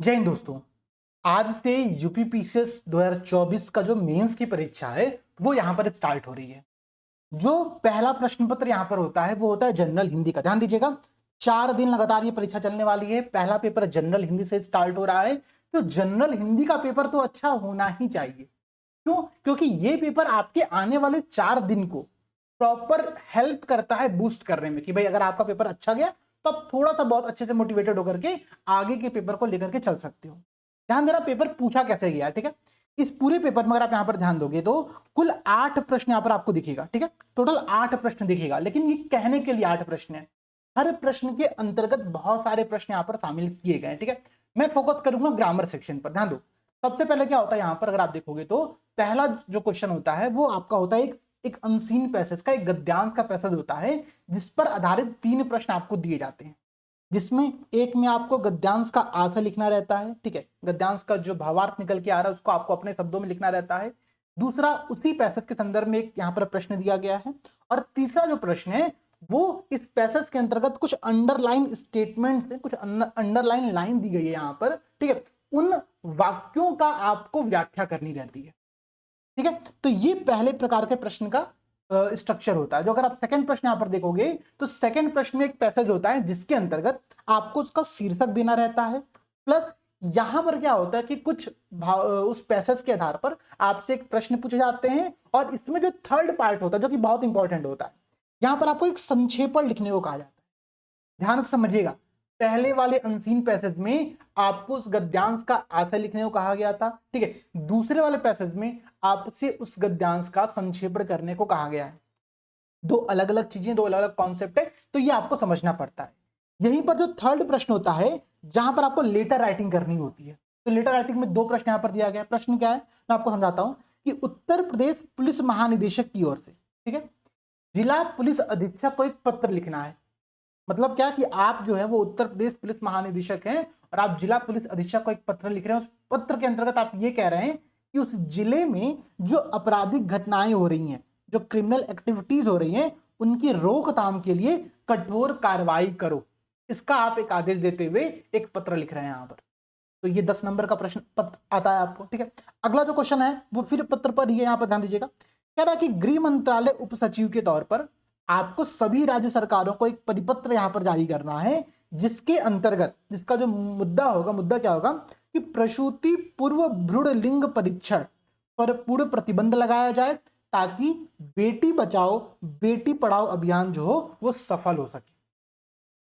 जय हिंद दोस्तों। आज से यूपीपीसीएस 2024 का जो मेंस की परीक्षा है वो यहां पर स्टार्ट हो रही है। जो पहला प्रश्न पत्र यहां पर होता है वो होता है जनरल हिंदी का। ध्यान दीजिएगा, 4 दिन लगातार ये परीक्षा चलने वाली है। पहला पेपर जनरल हिंदी से स्टार्ट हो रहा है, तो जनरल हिंदी का पेपर तो अच्छा होना ही चाहिए। क्यों? क्योंकि ये पेपर आपके आने वाले 4 दिन को प्रॉपर हेल्प करता है बूस्ट करने में कि भाई अगर आपका पेपर अच्छा गया तो आप थोड़ा सा बहुत अच्छे से मोटिवेटेड होकर के आगे के पेपर को लेकर के चल सकते हो। ध्यान देना, पेपर पूछा कैसे गया, ठीक है। इस पूरे पेपर में अगर आप यहां पर ध्यान दोगे तो कुल 8 प्रश्न यहां पर आपको दिखेगा, ठीक है। टोटल 8 प्रश्न दिखेगा, लेकिन ये कहने के लिए 8 प्रश्न है। हर प्रश्न के अंतर्गत बहुत सारे प्रश्न यहां पर शामिल किए गए हैं, ठीक है। मैं फोकस करूंगा ग्रामर सेक्शन पर। ध्यान दो, सबसे पहले क्या होता है यहां पर अगर आप देखोगे तो पहला जो क्वेश्चन होता है वो आपका होता है एक अनसीन पैसेज का, एक गद्यांश का पैसेज होता है जिस पर आधारित 3 प्रश्न आपको दिए जाते हैं, जिसमें एक में आपको गद्यांश का आशय लिखना रहता है, ठीक है। गद्यांश का जो भावार्थ निकल के आ रहा है उसको आपको अपने शब्दों में लिखना रहता है। दूसरा, उसी पैसेज के संदर्भ में एक यहाँ पर प्रश्न दिया गया है। और तीसरा जो प्रश्न है वो इस पैसेज के अंतर्गत कुछ अंडरलाइन स्टेटमेंट्स, कुछ अंडरलाइन लाइन दी गई है यहाँ पर, ठीक है। उन वाक्यों का आपको व्याख्या करनी रहती है, ठीक है। तो ये पहले प्रकार के प्रश्न का स्ट्रक्चर होता है। जो अगर आप सेकंड प्रश्न यहां पर देखोगे तो सेकंड प्रश्न में एक पैसेज होता है जिसके अंतर्गत आपको उसका शीर्षक देना रहता है, प्लस यहां पर क्या होता है कि कुछ उस पैसेज के आधार पर आपसे एक प्रश्न पूछे जाते हैं। और इसमें जो थर्ड पार्ट होता है जो कि बहुत इंपॉर्टेंट होता है, यहां पर आपको एक संक्षेपण लिखने को कहा जाता है। ध्यान से समझिएगा, पहले वाले अनसीन पैसेज में आपको उस गद्यांश का आशय लिखने को कहा गया था, ठीक है। दूसरे वाले पैसेज में आपसे उस गद्यांश का संक्षेपण करने को कहा गया है। दो अलग अलग चीजें, दो अलग अलग कॉन्सेप्ट है, तो ये आपको समझना पड़ता है। यहीं पर जो थर्ड प्रश्न होता है जहां पर आपको लेटर राइटिंग करनी होती है, तो लेटर राइटिंग में 2 प्रश्न यहां पर दिया गया है। प्रश्न क्या है मैं आपको समझाता हूं कि उत्तर प्रदेश पुलिस महानिदेशक की ओर से, ठीक है, जिला पुलिस अधीक्षक को एक पत्र लिखना है। मतलब क्या कि आप जो है वो उत्तर प्रदेश पुलिस महानिदेशक हैं और आप जिला पुलिस अधीक्षक को एक पत्र लिख रहे हैं। उस पत्र के अंतर्गत आप ये कह रहे हैं कि उस जिले में जो आपराधिक घटनाएं हो रही हैं, जो क्रिमिनल एक्टिविटीज हो रही हैं, उनकी रोकथाम के लिए कठोर कार्रवाई करो। इसका आप एक आदेश देते हुए एक पत्र लिख रहे हैं यहां पर। तो ये 10 नंबर का प्रश्न पत्र आता है आपको, ठीक है। अगला जो क्वेश्चन है वो फिर पत्र पर ही है, यहां पर ध्यान दीजिएगा। कह रहा है कि गृह मंत्रालय उप सचिव के तौर पर आपको सभी राज्य सरकारों को एक परिपत्र यहां पर जारी करना है, जिसके अंतर्गत जिसका जो मुद्दा होगा, मुद्दा क्या होगा कि प्रसूति पूर्व भ्रूण लिंग परीक्षण पर पूर्ण प्रतिबंध लगाया जाए, ताकि बेटी बचाओ बेटी पढ़ाओ अभियान जो हो वो सफल हो सके।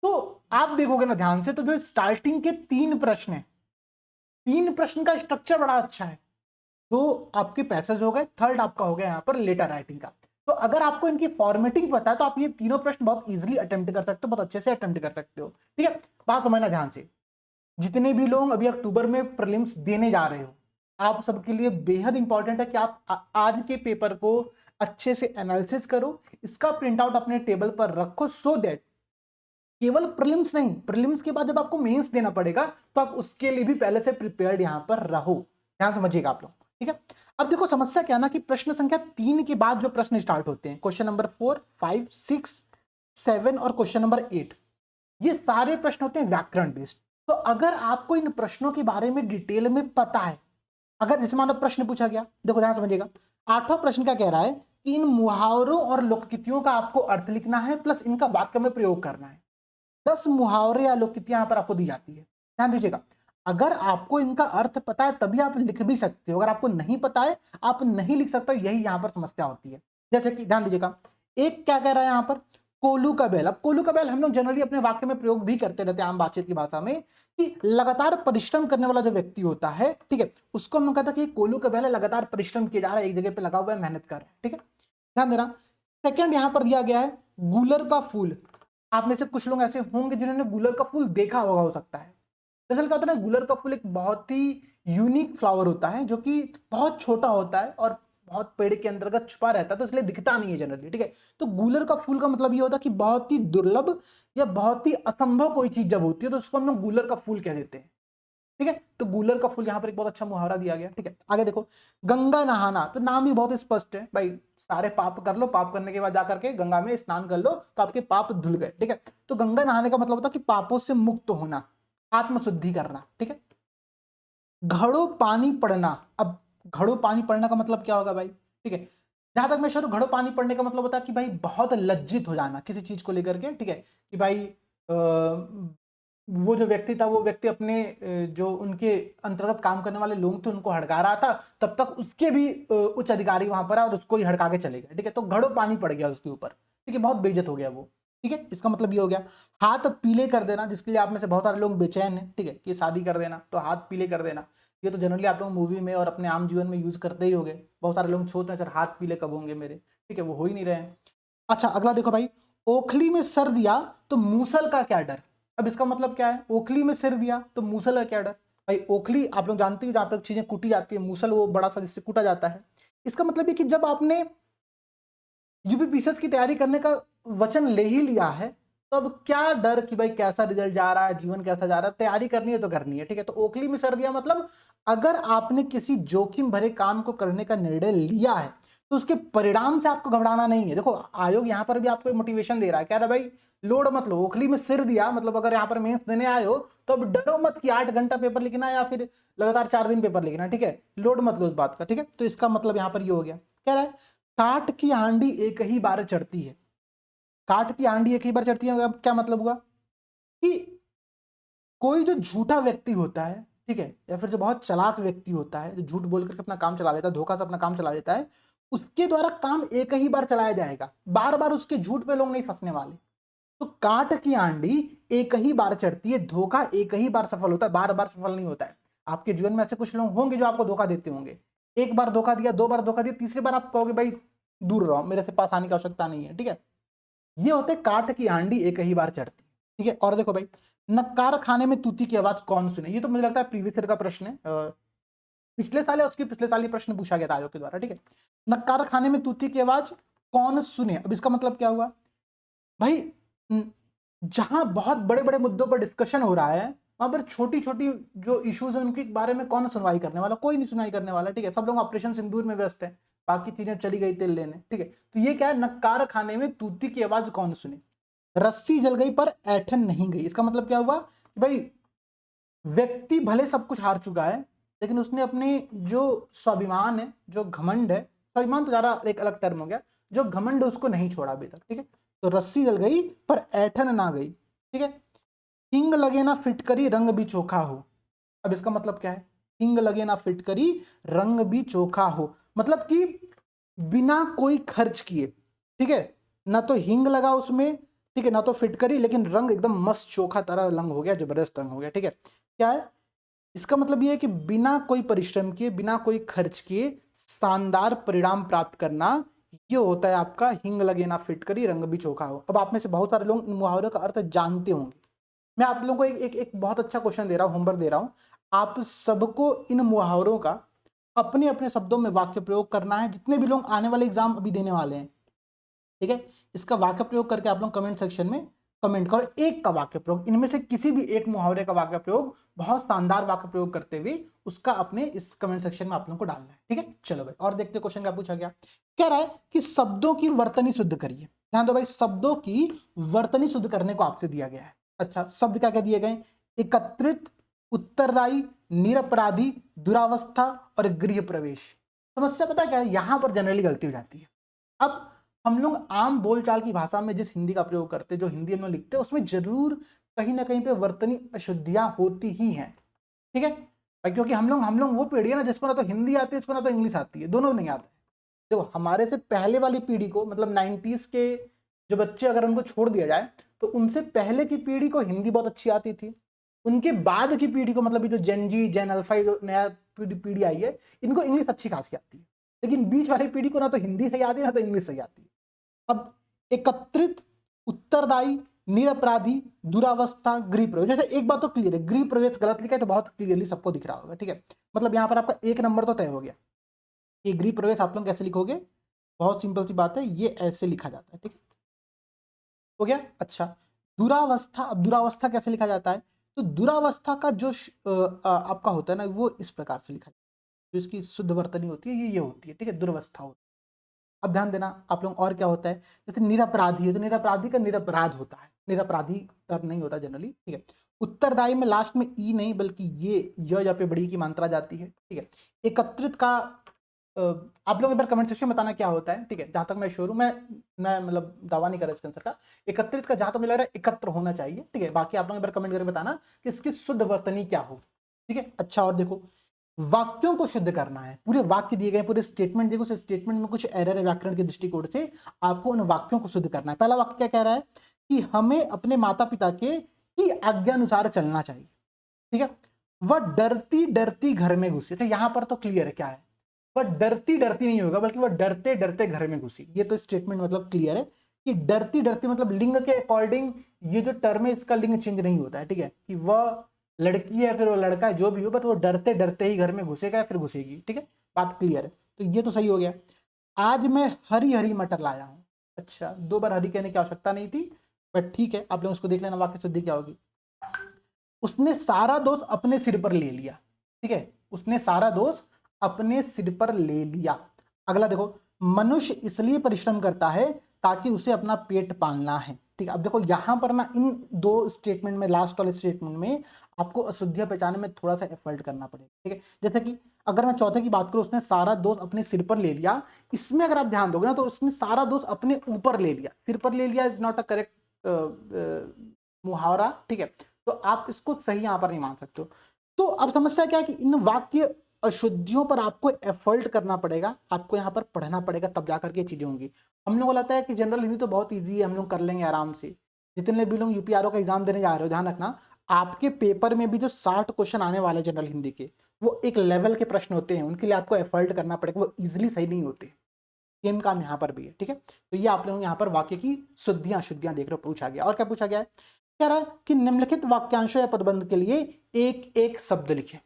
तो आप देखोगे ना ध्यान से, तो जो स्टार्टिंग के 3 प्रश्न है, 3 प्रश्न का स्ट्रक्चर बड़ा अच्छा है। तो आपके पैसेज हो गए, थर्ड आपका हो गया यहाँ पर लेटर राइटिंग का। तो अगर आपको इनकी फॉर्मेटिंग पता है तो आप ये तीनों प्रश्न बहुत इजीली अटेम्प्ट कर सकते हो, बहुत अच्छे से अटेम्प्ट कर सकते हो, ठीक है। बात समझना ध्यान से, जितने भी लोग अभी अक्टूबर में प्रीलिम्स देने जा रहे हो, आप सबके लिए बेहद इंपॉर्टेंट है कि आप आज के पेपर को अच्छे से एनालिसिस करो, इसका प्रिंट आउट अपने टेबल पर रखो, सो दैट केवल प्रीलिम्स नहीं, प्रीलिम्स के बाद जब आपको मेंस देना पड़ेगा तो आप उसके लिए भी पहले से प्रिपेयर्ड यहां पर रहो। ध्यान समझिएगा आप लोग, ठीक है। अब देखो समस्या क्या ना कि प्रश्न संख्या 3 के बाद जो प्रश्न स्टार्ट होते हैं, क्वेश्चन नंबर 4, 5, 6, 7 और क्वेश्चन नंबर 8, ये सारे प्रश्न होते हैं व्याकरण बेस्ड। तो अगर आपको इन प्रश्नों के बारे में डिटेल में पता है, अगर जैसे मानो प्रश्न पूछा गया, देखो ध्यान समझिएगा, 8वां प्रश्न क्या कह रहा है कि इन मुहावरों और लोककितियों का आपको अर्थ लिखना है, प्लस इनका वाक्य में प्रयोग करना है। 10 मुहावरे या लोककितियां यहां पर आपको दी जाती है। ध्यान दीजिएगा, अगर आपको इनका अर्थ पता है तभी आप लिख भी सकते हो, अगर आपको नहीं पता है आप नहीं लिख सकते, यही यहां पर समस्या होती है। जैसे कि ध्यान दीजिएगा, एक क्या कह रहा है यहां पर, कोलू का बैल। अब कोलू का बैल हम लोग जनरली अपने वाक्य में प्रयोग भी करते रहते हैं आम बातचीत की भाषा में, कि लगातार परिश्रम करने वाला जो व्यक्ति होता है, ठीक है, उसको हम कहते हैं कि कोलू का बैल है, लगातार परिश्रम किया जा रहा है, एक जगह पे लगा हुआ है, मेहनत कर रहा है, ठीक है। ध्यान देना, सेकंड यहां पर दिया गया है गूलर का फूल। आप में से कुछ लोग ऐसे होंगे जिन्होंने गूलर का फूल देखा होगा, हो सकता है। दरअसल क्या होता है ना, गूलर का फूल एक बहुत ही यूनिक फ्लावर होता है जो कि बहुत छोटा होता है और बहुत पेड़ के अंतर्गत छुपा रहता है, तो इसलिए दिखता नहीं है जनरली, ठीक है। तो गूलर का फूल का मतलब ये होता है कि बहुत ही दुर्लभ या बहुत ही असंभव कोई चीज जब होती है तो उसको हम लोग गूलर का फूल कह देते हैं, ठीक है। तो गूलर का फूल यहाँ पर एक बहुत अच्छा मुहावरा दिया गया, ठीक है। आगे देखो, गंगा नहाना, तो नाम भी बहुत स्पष्ट है भाई, सारे पाप कर लो, पाप करने के बाद जाकर के गंगा में स्नान कर लो तो आपके पाप धुल गए, ठीक है। तो गंगा नहाने का मतलब होता है कि पापों से मुक्त होना, आत्मशुद्धि करना, ठीक है। घड़ो पानी पड़ना। अब घड़ो पानी पड़ना का मतलब क्या होगा भाई? ठीक है, जहां तक मैं श्योर हूं, घड़ो पानी पड़ने का मतलब होता है कि भाई बहुत लज्जित हो जाना किसी चीज को लेकर के। ठीक है, कि भाई वो जो व्यक्ति था, वो व्यक्ति अपने जो उनके अंतर्गत काम करने वाले लोग थे उनको हड़का रहा था, तब तक उसके भी उच्च अधिकारी वहां पर आए और उसको ही हड़का के चले गए। ठीक है, तो घड़ो पानी पड़ गया उसके ऊपर। ठीक है, बहुत बेइज्जत हो गया वो। ठीक है, इसका मतलब ये हो गया। हाथ पीले कर देना, जिसके लिए आप में से बहुत सारे लोग बेचैन हैं, ठीक है, कि शादी कर देना तो हाथ पीले कर देना। ये तो जनरली आप लोग मूवी में और अपने आम जीवन में यूज करते ही होंगे। बहुत सारे लोग सोच रहे हैं सर हाथ पीले कब होंगे मेरे। ठीक है, वो हो ही नहीं रहे हैं। अच्छा, अगला देखो भाई, ओखली में सर दिया तो मूसल का क्या डर। अब इसका मतलब क्या है? ओखली में सिर दिया तो मूसल का क्या डर। भाई ओखली आप लोग जानते हो जहां पर चीजें कूटी जाती है, मूसल वो बड़ा सा जिससे कूटा जाता है। इसका मतलब है कि जब आपने यूपीपीसीएस की तैयारी करने का वचन ले ही लिया है, तो अब क्या डर कि भाई कैसा रिजल्ट जा रहा है, जीवन कैसा जा रहा है, तैयारी करनी है तो करनी है। ठीक है, तो ओखली में सर दिया मतलब अगर आपने किसी जोखिम भरे काम को करने का निर्णय लिया है तो उसके परिणाम से आपको घबराना नहीं है। देखो आयोग यहां पर भी आपको मोटिवेशन दे रहा है, कह रहा है भाई लोड मत लो, ओखली में सिर दिया मतलब अगर यहां पर मेंस देने आए हो तो अब डरो मत कि 8 घंटा पेपर लिखना है या फिर लगातार 4 दिन पेपर लिखना है। ठीक है, लोड मत लो इस बात का। ठीक है, तो इसका मतलब यहां पर ये हो गया। कह रहा है काठ की हांडी एक ही बार चढ़ती है। काठ की हांडी एक ही बार चढ़ती है, अब क्या मतलब हुआ कि कोई जो झूठा व्यक्ति होता है, ठीक है, या फिर जो बहुत चालाक व्यक्ति होता है, जो झूठ बोल करके अपना काम चला लेता है, धोखा से अपना काम चला लेता है, उसके द्वारा काम एक ही बार चलाया जाएगा, बार बार उसके झूठ पे लोग नहीं फंसने वाले। तो काठ की आंडी एक ही बार चढ़ती है, धोखा एक ही बार सफल होता है, बार बार सफल नहीं होता है। आपके जीवन में ऐसे कुछ लोग होंगे जो आपको धोखा देते होंगे। एक बार धोखा दिया, 2 बार धोखा दिया, तीसरी बार आप कहोगे भाई दूर रहो, मेरे से पास आने की आवश्यकता नहीं है। ठीक है, ये होते काठ की हांडी एक ही बार चढ़ती है। ठीक है, और देखो भाई, नक्कार खाने में तूती की आवाज कौन सुने। ये तो मुझे लगता है प्रीवियस ईयर का प्रश्न है, पिछले साल या उसके पिछले साल ये प्रश्न पूछा गया था आयोग के द्वारा। ठीक है, नक्कार खाने में तूती की आवाज कौन सुने। अब इसका मतलब क्या हुआ भाई? जहां बहुत बड़े बड़े मुद्दों पर डिस्कशन हो रहा है, वहां पर छोटी छोटी जो इश्यूज है उनके बारे में कौन सुनवाई करने वाला? कोई नहीं सुनवाई करने वाला। ठीक है, सब लोग ऑपरेशन सिंदूर में व्यस्त है, बाकी चीजें चली गई तेल लेने। ठीक है, तो ये क्या है, नक्कार खाने में तूती की आवाज कौन सुने। रस्सी जल गई पर ऐठन नहीं गई। इसका मतलब क्या हुआ कि भाई व्यक्ति भले सब कुछ हार चुका है, लेकिन उसने अपने जो स्वाभिमान है, जो घमंड है, स्वाभिमान तो ज्यादा एक अलग टर्म हो गया, जो घमंड है उसको नहीं छोड़ा अभी तक। ठीक है, तो रस्सी जल गई पर ऐठन ना गई। ठीक है, हिंग लगे ना फिटकरी रंग भी चोखा हो। अब इसका मतलब क्या है? हिंग लगे ना फिटकरी रंग भी चोखा हो, मतलब कि बिना कोई खर्च किए, ठीक है, ना तो हिंग लगा उसमें, ठीक है, ना तो फिटकरी, लेकिन रंग एकदम मस्त चोखा तरह रंग हो गया, जबरदस्त रंग हो गया। ठीक है, क्या है इसका मतलब? ये है कि बिना कोई परिश्रम किए, बिना कोई खर्च किए शानदार परिणाम प्राप्त करना, ये होता है आपका हिंग लगे ना फिटकरी रंग भी चोखा हो। अब आप में से बहुत सारे लोग इन मुहावरों का अर्थ जानते होंगे। मैं आप लोगों को एक बहुत अच्छा क्वेश्चन दे रहा हूं, होमवर्क दे रहा हूं। आप सबको इन मुहावरों का अपने अपने शब्दों में वाक्य प्रयोग करना है, जितने भी लोग आने वाले एग्जाम अभी देने वाले हैं। ठीक है, इसका वाक्य प्रयोग करके आप लोग कमेंट सेक्शन में कमेंट करो, एक का वाक्य प्रयोग, इनमें से किसी भी एक मुहावरे का वाक्य प्रयोग, बहुत शानदार वाक्य प्रयोग करते हुए उसका अपने इस कमेंट सेक्शन में आप लोगों को डालना है। ठीक है, चलो भाई और देखते क्वेश्चन क्या पूछा गया। कह रहा है कि शब्दों की वर्तनी शुद्ध करिए। ध्यान दो भाई, शब्दों की वर्तनी शुद्ध करने को आपसे दिया गया है। अच्छा, शब्द क्या क्या दिए गए? एकत्रित, उत्तरदायी, निरपराधी, दुरावस्था और गृह प्रवेश। समस्या पता क्या है, यहां पर जनरली गलती हो जाती है। अब हम लोग आम बोलचाल की भाषा में जिस हिंदी का प्रयोग करते हैं, जो हिंदी हम लोग लिखते हैं, उसमें जरूर कहीं ना कहीं पे वर्तनी अशुद्धियां होती ही हैं। ठीक है, क्योंकि हम लोग वो पीढ़ी है ना जिसको ना तो हिंदी आती है, जिसको ना तो इंग्लिश आती है, दोनों नहीं आता है। देखो हमारे से पहले वाली पीढ़ी को, मतलब 90s के जो बच्चे अगर उनको छोड़ दिया जाए, तो उनसे पहले की पीढ़ी को हिंदी बहुत अच्छी आती थी। उनके बाद की पीढ़ी को, मतलब ये जो जेन जी, जेन अल्फा, जो नया पीढ़ी आई है, इनको इंग्लिश अच्छी खासी आती है। लेकिन बीच वाली पीढ़ी को ना तो हिंदी सही आती है, ना तो इंग्लिश सही आती है। अब एकत्रित, उत्तरदायी, निरपराधी, दुरावस्था, गृह प्रवेश। जैसे एक बात तो क्लियर है, गृह प्रवेश गलत लिखा है तो बहुत क्लियरली सबको दिख रहा होगा। ठीक है, मतलब यहां पर आपका 1 नंबर तो तय हो गया। ये गृह प्रवेश आप लोग कैसे लिखोगे? बहुत सिंपल सी बात है, ये ऐसे लिखा जाता है। ठीक है, हो गया। अच्छा, दुरावस्था, अब दुरावस्था कैसे लिखा जाता है? तो दुरावस्था का जो आपका होता है ना, वो इस प्रकार से लिखा जाता है। जो इसकी शुद्ध वर्तनी होती है ये होती है। ठीक है, दुर्वस्था होती है। अब ध्यान देना आप लोग, और क्या होता है? जैसे निरपराधी है तो निरपराधी का निरपराध होता है। निरपराधी कर नहीं होता जनरली, ठीक है। उत्तरदायी में लास्ट में ई नहीं बल्कि ये य या पे बड़ी की मात्रा जाती है, ठीक है। एकत्रित का आप लोग एक बार कमेंट सेक्शन में बताना क्या होता है, ठीक है। जहां तक मैं श्योर हूं, मैं मतलब दावा नहीं कर रहा इसके आंसर का। एकत्रित का जहां तक मुझे लग रहा है एकत्र होना चाहिए, ठीक है। बाकी आप लोग एक बार कमेंट करके बताना कि इसकी शुद्ध वर्तनी क्या हो, ठीक है। अच्छा, और देखो वाक्यों को शुद्ध करना है, पूरे वाक्य दिए गए, पूरे स्टेटमेंट देखो, स्टेटमेंट में कुछ एरर है व्याकरण के दृष्टिकोण से, आपको उन वाक्यों को शुद्ध करना है। पहला वाक्य क्या कह रहा है कि हमें अपने माता पिता के की आज्ञा अनुसार चलना चाहिए, ठीक है। वह डरती डरती घर में घुसी, अच्छा यहां पर तो क्लियर है क्या है, वह डरती डरती नहीं होगा बल्कि वह डरते डरते घर में घुसी। ये तो स्टेटमेंट मतलब क्लियर है कि डरती डरती मतलब लिंग के अकॉर्डिंग ये जो टर्म है इसका लिंग चेंज नहीं होता है, ठीक है। कि वह लड़की है फिर वो लड़का है जो भी हो, बट वो डरते डरते ही घर में घुसेगा या फिर घुसेगी, ठीक है। बात क्लियर है, तो ये तो सही हो गया। आज मैं हरी हरी मटर लाया हूं, अच्छा 2 बार हरी कहने की आवश्यकता नहीं थी, बट ठीक है, आप लोग उसको देख लेना वाक्य शुद्धि क्या होगी। उसने सारा दोष अपने सिर पर ले लिया, ठीक है। उसने सारा दोष अपने सिर पर ले लिया। अगला देखो, मनुष्य इसलिए परिश्रम करता है ताकि उसे अपना पेट पालना है, ठीक है। अब देखो यहां पर ना इन 2 स्टेटमेंट में, लास्ट वाले स्टेटमेंट में आपको अशुद्धियां पहचानने में थोड़ा सा एफर्ट करना पड़ेगा, ठीक है। जैसे कि अगर मैं चौथे की बात करूं, उसने सारा दोष अपने सिर पर ले लिया, इसमें अगर आप ध्यान दोगे ना तो उसने सारा दोष अपने ऊपर ले लिया, सिर पर ले लिया इज नॉट अ करेक्ट मुहावरा, ठीक है। तो आप इसको सही यहां पर नहीं मान सकते हो। तो अब समस्या क्या है कि इन वाक्य अशुद्धियों पर आपको एफर्ट करना पड़ेगा, आपको यहाँ पर पढ़ना पड़ेगा, तब जाकर के चीजें होंगी। हम लोग को लगता है कि जनरल हिंदी तो बहुत इजी है, हम लोग कर लेंगे आराम से। जितने भी लोग यूपीआरओ का एग्जाम देने जा रहे हो, ध्यान रखना आपके पेपर में भी जो 60 क्वेश्चन आने वाले जनरल हिंदी के, वो एक लेवल के प्रश्न होते हैं, उनके लिए आपको एफर्ट करना पड़ेगा, वो इजिली सही नहीं होते। सेम काम यहाँ पर भी है, ठीक है। तो ये आप लोग यहाँ पर वाक्य की शुद्धियां अशुद्धियां देख रहे हो, पूछा गया। और क्या पूछा गया है, कह रहा है कि निम्नलिखित वाक्यांशों या पदबंध के लिए एक एक शब्द लिखें।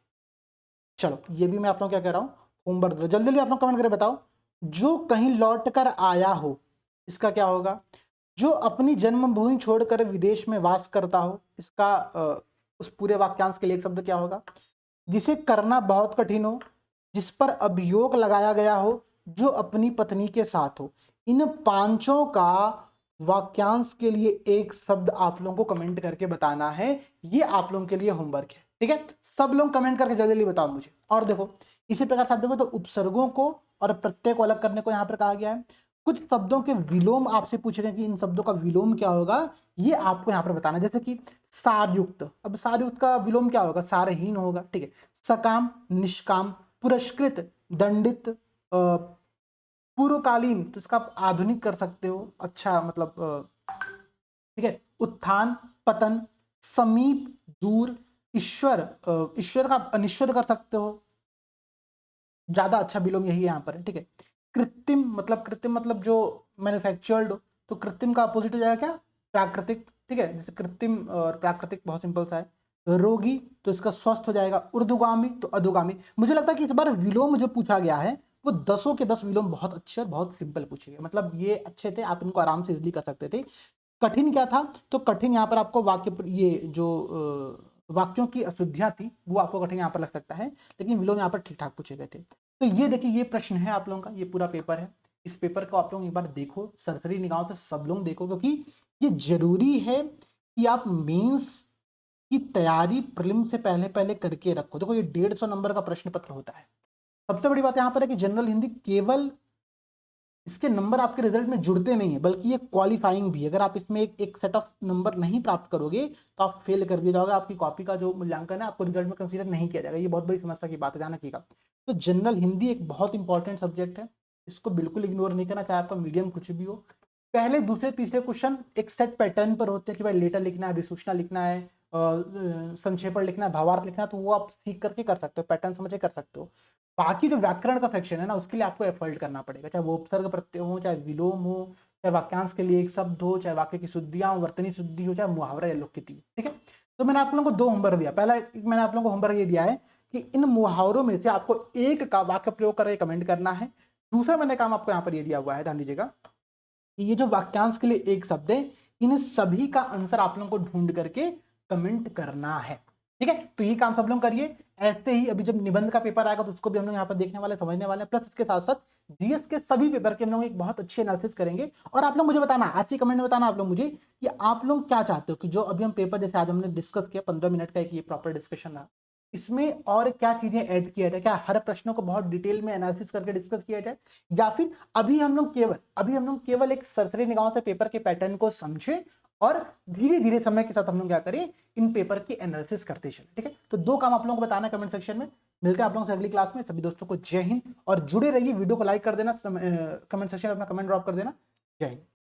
चलो ये भी मैं आप लोग क्या कह रहा हूं, होमवर्क जल्दी जल्दी आप लोग कमेंट करके बताओ। जो कहीं लौट कर आया हो, इसका क्या होगा। जो अपनी जन्मभूमि छोड़कर विदेश में वास करता हो, इसका उस पूरे वाक्यांश के लिए एक शब्द क्या होगा। जिसे करना बहुत कठिन हो, जिस पर अभियोग लगाया गया हो, जो अपनी पत्नी के साथ हो। इन पांचों का वाक्यांश के लिए एक शब्द आप लोगों को कमेंट करके बताना है, ये आप लोगों के लिए होमवर्क है, ठीक है। सब लोग कमेंट करके जल्दी जल्दी बताओ मुझे। और देखो इसी प्रकार से आप देखो तो उपसर्गों को और प्रत्यय को अलग करने को यहां पर कहा गया है। कुछ शब्दों के विलोम आपसे पूछे गए कि इन शब्दों का विलोम क्या होगा, ये आपको यहां पर बताना है। जैसे कि सारयुक्त, अब सारयुक्त का विलोम क्या होगा, सारहीन होगा, ठीक है। सकाम, निष्काम, पुरस्कृत, दंडित, पूर्वकालीन तो इसका आप आधुनिक कर सकते हो, अच्छा मतलब ठीक है। उत्थान, पतन, समीप, दूर, ईश्वर, ईश्वर का आप अनिश्वर कर सकते हो, ज्यादा अच्छा विलोम यही यहाँ पर है, ठीक है। कृत्रिम मतलब जो मैन्युफैक्चर्ड हो, तो कृत्रिम का अपोजिट हो जाएगा क्या, प्राकृतिक, ठीक है। जैसे कृत्रिम और प्राकृतिक बहुत सिंपल सा है। रोगी तो इसका स्वस्थ हो जाएगा। ऊर्ध्वगामी तो अधोगामी। मुझे लगता है कि इस बार विलोम जो पूछा गया है वो 10 के 10 विलोम बहुत अच्छे और बहुत सिंपल पूछे गए, मतलब ये अच्छे थे, आप इनको आराम से इजिली कर सकते थे। कठिन क्या था, तो कठिन यहाँ पर आपको वाक्य, ये जो वाक्यों की अशुद्धियां थी वो आपको कठिन यहाँ पर लग सकता है, लेकिन विलोम यहाँ पर ठीक ठाक पूछे गए थे। तो ये देखिए ये प्रश्न है आप लोगों का, ये पूरा पेपर है। इस पेपर को आप लोग एक बार देखो, सरसरी निगाहों से सब लोग देखो, क्योंकि ये जरूरी है कि आप मेंस की तैयारी प्रीलिम से पहले पहले करके रखो। देखो ये 150 नंबर का प्रश्न पत्र होता है। सबसे बड़ी बात यहाँ पर है कि जनरल हिंदी केवल इसके नंबर आपके रिजल्ट में जुड़ते नहीं है, बल्कि ये क्वालिफाइंग भी है। अगर आप इसमें एक सेट ऑफ नंबर नहीं प्राप्त करोगे तो आप फेल कर दिया जाओगे, आपकी कॉपी का जो मूल्यांकन है आपको रिजल्ट में कंसीडर नहीं किया जाएगा। ये बहुत बड़ी समस्या की बात है, ध्यान रखिएगा। तो जनरल हिंदी एक बहुत इंपॉर्टेंट सब्जेक्ट है, इसको बिल्कुल इग्नोर नहीं करना, चाहे आपका मीडियम कुछ भी हो। पहले दूसरे तीसरे क्वेश्चन एक सेट पैटर्न पर होते हैं कि भाई लेटर लिखना है, अधिसूचना लिखना है, संक्षेपण लिखना है, भावार्थ लिखना है, तो वो आप सीख करके कर सकते हो, पैटर्न समझ के कर सकते हो। बाकी जो व्याकरण का सेक्शन है ना, उसके लिए आपको एफर्ट करना पड़ेगा, चाहे वो उपसर्ग प्रत्यय हो, चाहे विलोम हो, चाहे वाक्यांश के लिए एक शब्द हो, चाहे वाक्य की शुद्धियां हो, वर्तनी शुद्धि हो, चाहे मुहावरा या लोकिति, ठीक है। तो मैंने आप लोगों को 2 होमवर्क दिया। पहला मैंने आप लोगों को होमवर्क ये दिया है कि इन मुहावरों में से आपको एक का वाक्य प्रयोग करके कमेंट करना है। दूसरा मैंने काम आपको यहाँ पर ये दिया हुआ है, ध्यान दीजिएगा, कि ये जो वाक्यांश के लिए एक शब्द है, इन सभी का आंसर आप लोगों को ढूंढ करके कमेंट करना है, ठीक है। तो ये काम सब लोग करिए। ऐसे ही अभी जब निबंध का पेपर आएगा तो उसको भी हम लोग यहाँ पर देखने वाले, समझने वाले हैं, प्लस इसके साथ साथ जीएस के सभी पेपर के हम लोग एक बहुत अच्छी एनालिसिस करेंगे। और आप लोग मुझे बताना, आज के कमेंट में बताना आप लोग मुझे कि आप लोग क्या चाहते हो कि जो अभी हम पेपर जैसे आज हमने डिस्कस किया 15 मिनट का एक ये प्रॉपर डिस्कशन रहा, इसमें और क्या चीजें ऐड किया जाए, क्या हर प्रश्नों को बहुत डिटेल में एनालिसिस करके डिस्कस किया जाए, या फिर अभी हम लोग केवल एक सरसरी निगाहों से पेपर के पैटर्न को समझे और धीरे धीरे समय के साथ हम लोग क्या करें, इन पेपर की एनालिसिस करते चले। ठीक है, तो दो काम आप लोगों को बताना कमेंट सेक्शन में। मिलते हैं आप लोगों से अगली क्लास में। सभी दोस्तों को जय हिंद और जुड़े रहिए, वीडियो को लाइक कर देना, कमेंट सेक्शन में अपना कमेंट ड्रॉप कर देना। जय हिंद।